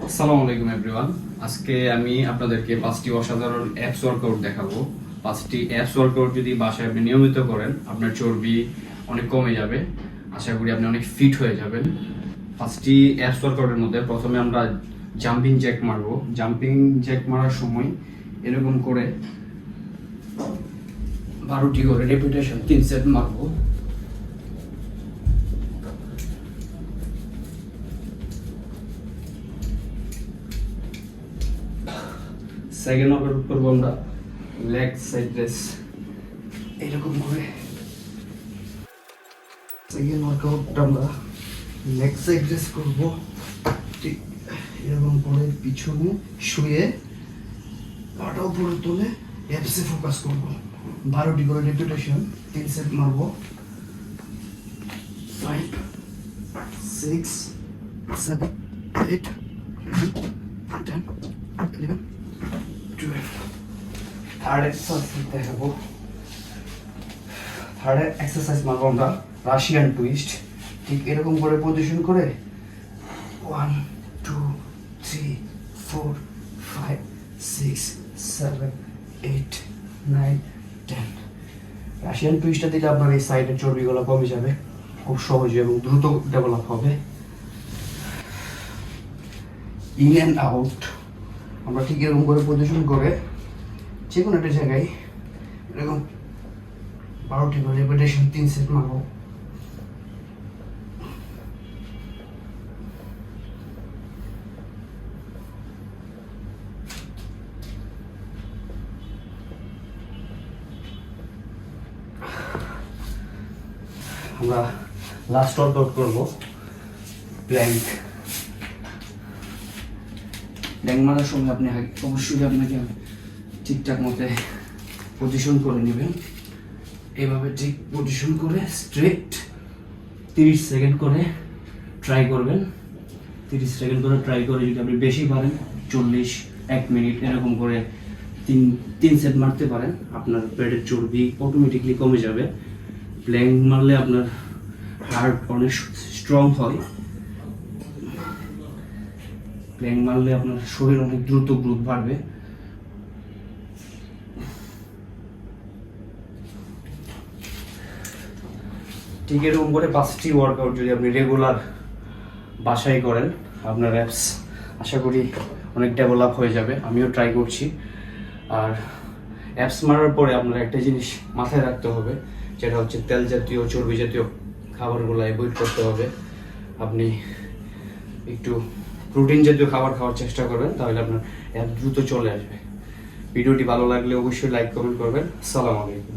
আসসালামু আলাইকুম এভরিওয়ান। আজকে আমি আপনাদেরকে 5টি অসাধারণ অ্যাপস ওয়ার্কআউট দেখাবো। 5টি অ্যাপস ওয়ার্কআউট যদি বাসায় আপনি নিয়মিত করেন, আপনার চর্বি অনেক কমে যাবে। আশা করি আপনি অনেক ফিট হয়ে যাবেন। 5টি অ্যাপস ওয়ার্কআউটের মধ্যে প্রথমে আমরা জাম্পিং জ্যাক মারবো। জাম্পিং জ্যাক মারার সময় এরকম করে 12টি করে রেপিটেশন 3 সেট মারবো। সেকেন্ড ওয়ার্কআউট করবো আমরা লেগ সাইড রেস, এরকম করে। সেকেন্ড ওয়ার্কআউটটা আমরা লেগ সাইড রেস করবো, ঠিক এরকম করে পিছনে শুয়ে পাটা উপরে তুলে অ্যাপসে ফোকাস করবো। 12টি করে রেপিটেশন 3 সেট মারবো। 5 6 7 8 9 10 11 12। থার্ড এক্সারসাইজ দেখাবো। থার্ড এক্সারসাইজ মারবো আমরা রাশিয়ান টুইস্ট। ঠিক এরকম করে পজিশন করে 1 2 3 4 5 6 7 8 9 10। রাশিয়ান টুইস্টটা দিলে আপনার এই সাইডের চর্বিগুলো কমে যাবে খুব সহজে এবং দ্রুত ডেভেলপ হবে। ইন অ্যান্ড আউট আমরা ঠিক এরকম করে পজিশন করে যে কোনো একটা জায়গায় এরকম 12টি করে রেপিটেশন 3 সেট মারবো। আমরা লাস্ট ওয়ার্কআউট করবো প্ল্যাঙ্ক। প্ল্যাঙ্ক মারার সময় আপনি অবশ্যই আপনাকে ঠিকঠাক মতো পজিশন করে নেবেন। এভাবে ঠিক পজিশন করে স্ট্রেট 30 সেকেন্ড করে ট্রাই করবেন। 30 সেকেন্ড করে ট্রাই করে যদি আপনি বেশি পারেন 40 1 মিনিট এরকম করে 3 সেট মারতে পারেন, আপনার পেটের চর্বি অটোমেটিকলি কমে যাবে। প্ল্যাঙ্ক মারলে আপনার হার্ট অনেক স্ট্রং হয়। প্ল্যাঙ্ক মারলে আপনার শরীর অনেক দ্রুত গ্রোথ বাড়বে। ঠিক এরকম করে 5টি ওয়ার্কআউট যদি আপনি রেগুলার বাসায় করেন, আপনার অ্যাপস আশা করি অনেক ডেভেলপ হয়ে যাবে। আমিও ট্রাই করছি। আর অ্যাপস মারার পরে আপনার একটা জিনিস মাথায় রাখতে হবে, যেটা হচ্ছে তেল জাতীয় চর্বি জাতীয় খাবারগুলো অ্যাভয়েড করতে হবে। আপনি একটু প্রোটিন জাতীয় খাবার খাওয়ার চেষ্টা করবেন, তাহলে আপনার অ্যাপ দ্রুত চলে আসবে। ভিডিওটি ভালো লাগলে অবশ্যই লাইক কমেন্ট করবেন। আসসালামু আলাইকুম।